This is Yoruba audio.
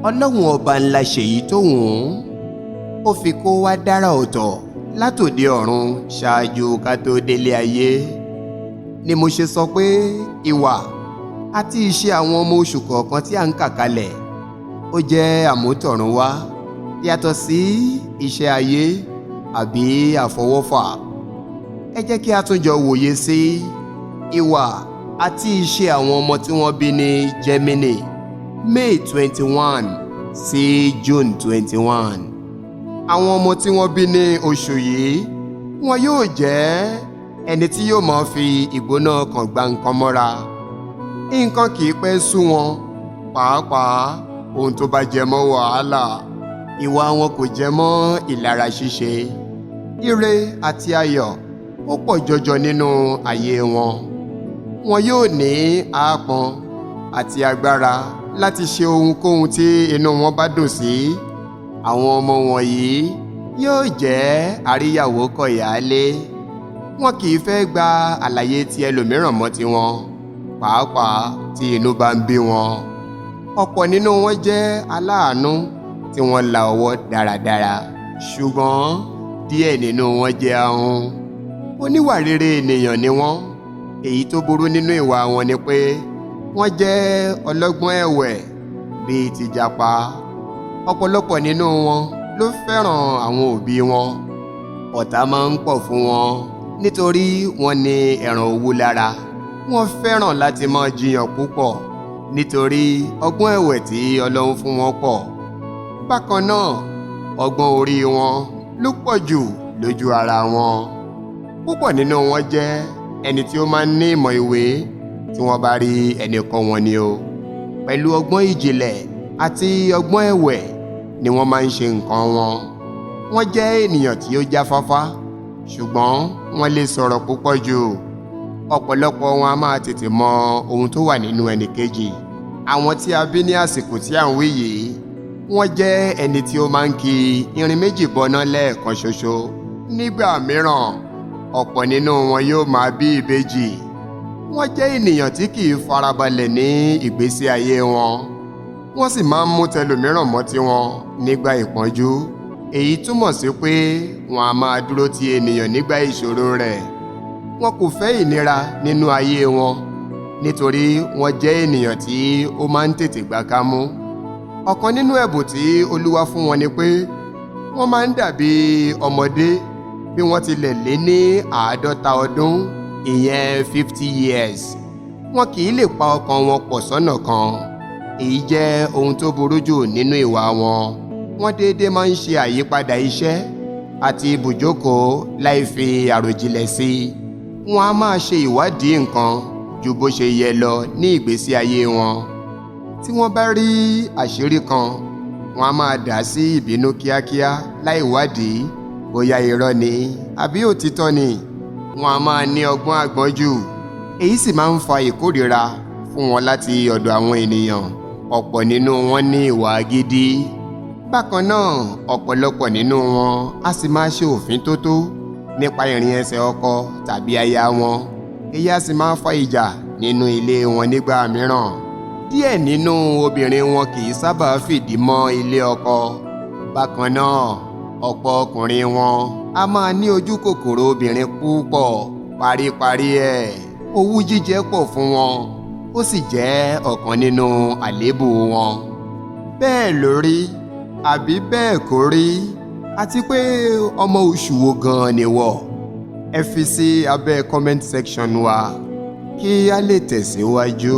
Ọlọ́run ọba ńlá ṣèyí tó wù ú, ó fi kó wá dára ọ̀tọ̀ látòde ọ̀run ṣáájú ká tó délé ayé. Ni mo ṣe sọ pé ìwà àti ìṣe àwọn ọmọ oṣù kọ̀ọ̀kan tí à ń kà kalẹ̀ ó jẹ́ àmútọ̀runwá yàtọ̀ sí iṣẹ́ ayé àbí àfọwọ́fà. Ẹ jẹ́ kí a tún jọ wòye sí ìwà àti ìṣe àwọn ọmọ tí wọ́n bí ní GEMINI May 21 sí June 21. Àwọn ọmọ tí wọ́n bí ní oṣù yìí wọn yóò jẹ́ ẹni tí yóò máa fi ìgbóná ọkàn gba nǹkan mọ́ra. Nǹkan kì í pẹ́ sú wọn, pàápàá ohun tó bá jẹ mọ́ wàhálà. Ìwà wọn kò jẹ mọ́ ìlara ṣíṣe. Ire àti ayọ̀ ó pọ̀ jọjọ nínú ayé wọn. Wọn yóò ní àápọn àti agbára láti ṣe ohunkóhun tí inú wọn bá dùn sí. Àwọn ọmọ wọ̀nyí yóò jẹ́ àríyàwó kọ̀yálé. Wọn kì í fẹ́ gba àlàyé ti ẹlòmíràn mọ́ tiwọn, pàápàá tí inú bá ń bí wọn. Ọ̀pọ̀ nínú wọn jẹ́ aláàánú tí wọ́n la ọwọ́ dáradára, ṣùgbọ́n díẹ̀ nínú wọn jẹ́ ahun. Oníwà rere ènìyàn ni wọ́n. Èyí tó burú nínú ìwà wọn ni pé wọ́n jẹ́ ọlọ́gbọ́n ẹ̀wẹ̀ bíi ti Ìjàpá. Ọ̀pọ̀lọpọ̀ nínú wọn ló fẹ́ràn àwọn òbí wọn. Ọ̀tá máa ń pọ̀ fún wọn nítorí wọ́n ní ẹran owú lára. Wọ́n fẹ́ràn láti máa jiyàn púpọ̀ nítorí ọgbọ́n ẹ̀wẹ̀ tí Ọlọ́run fún wọn pọ̀. Bákan náà, ọgbọ́n orí wọn ló pọ̀ jù lójú ara wọn. Púpọ̀ nínú wọn jẹ́ ẹni tí ó máa ń ní ìmọ̀ ìwé tí wọ́n bá rí ẹni kọ́ wọn ni o. Pẹ̀lú ọgbọ́n ìjìnlẹ̀ àti ọgbọ́n ẹ̀wẹ̀ ni wọ́n máa ń ṣe nǹkan wọn. Wọ́n jẹ́ ènìyàn tí ó jáfáfá, ṣùgbọ́n wọ́n lè sọ̀rọ̀ púpọ̀ jù. Ọ̀pọ̀lọpọ̀ wọn a máa tètè mọ ohun tó wà nínú ẹnì kejì. Àwọn tí a bí ní àsìkò tí à ń wí yìí, wọ́n jẹ́ ẹni tí ó máa ń ki irin méjì bọná lẹ́ẹ̀kan ṣoṣo. Nígbà mìíràn, ọ̀pọ̀ nínú wọn yóò máa bí ìbejì. Wọ́n jẹ́ ènìyàn tí kì í farabalẹ̀ ní ìgbésí ayé wọn. Wọ́n sì máa ń mú tẹlòmíràn mọ́ tiwọn nígbà ìpọ́njú. Èyí túmọ̀ sí pé wọn a máa dúró ti ènìyàn nígbà ìṣòro rẹ̀. Wọn kò fẹ́ ìnira nínú ayé wọn nítorí wọ́n jẹ́ ènìyàn tí ó máa ń tètè gbà kámú. Ọ̀kan nínú ẹ̀bùn tí Olúwa fún wọn ni pé wọ́n máa ń dàbí ọmọdé bí wọ́n tilẹ̀ lé ní 50 ọdún, ìyẹn 50 years. Wọn kì í lè pa ọkàn wọn pọ̀ sọ́nà kan. Èyí jẹ́ ohun tó burú jù nínú ìwà wọn. Wọ́n déédéé máa ń ṣe àyípadà iṣẹ́ àti ibùjókòó láì fi àròjinlẹ̀ sí i. Wọ́n á máa ṣe ìwádìí nǹkan ju bó ṣe yẹ lọ ní ìgbésí ayé wọn. Tí wọ́n bá rí àṣírí kan, wọ́n á máa dà sí ìbínú kíákíá láì wádìí bóyá irọ́ ni àbí òtítọ́ ni. Wọ́n á máa ní ọgbọ́n àgbọ́njù. Èyí sì máa ń fa ìkórìíra fún wọn láti ọ̀dọ̀ àwọn ènìyàn. Ọ̀pọ̀ nínú wọn ní ìwà gidi. Bákan náà, ọ̀pọ̀lọpọ̀ nínú wọn á sì máa ṣe òfin tótó nípa ìrìn ẹsẹ̀ ọkọ tàbí aya wọn. Èyí á sì máa fa ìjà nínú ilé wọn nígbà mìíràn. Díẹ̀ nínú obìnrin wọn kì í sábà fìdí mọ́ ilé ọkọ. Bákan náà, ọ̀pọ̀ ọkùnrin wọn á máa ní ojú kòkòrò obìnrin púpọ̀. Paríparí ẹ̀, owú jíjẹ pọ̀ fún wọn, ó sì jẹ́ ọ̀kan nínú àléébù wọn. Bẹ́ẹ̀ ló rí, àbí bẹ́ẹ̀ kọ́ rí? Àti pé ọmọ oṣù wo gan-an ni wọ́? Ẹ fi sí abẹ́ comment section wa kí a lè tẹ̀síwájú.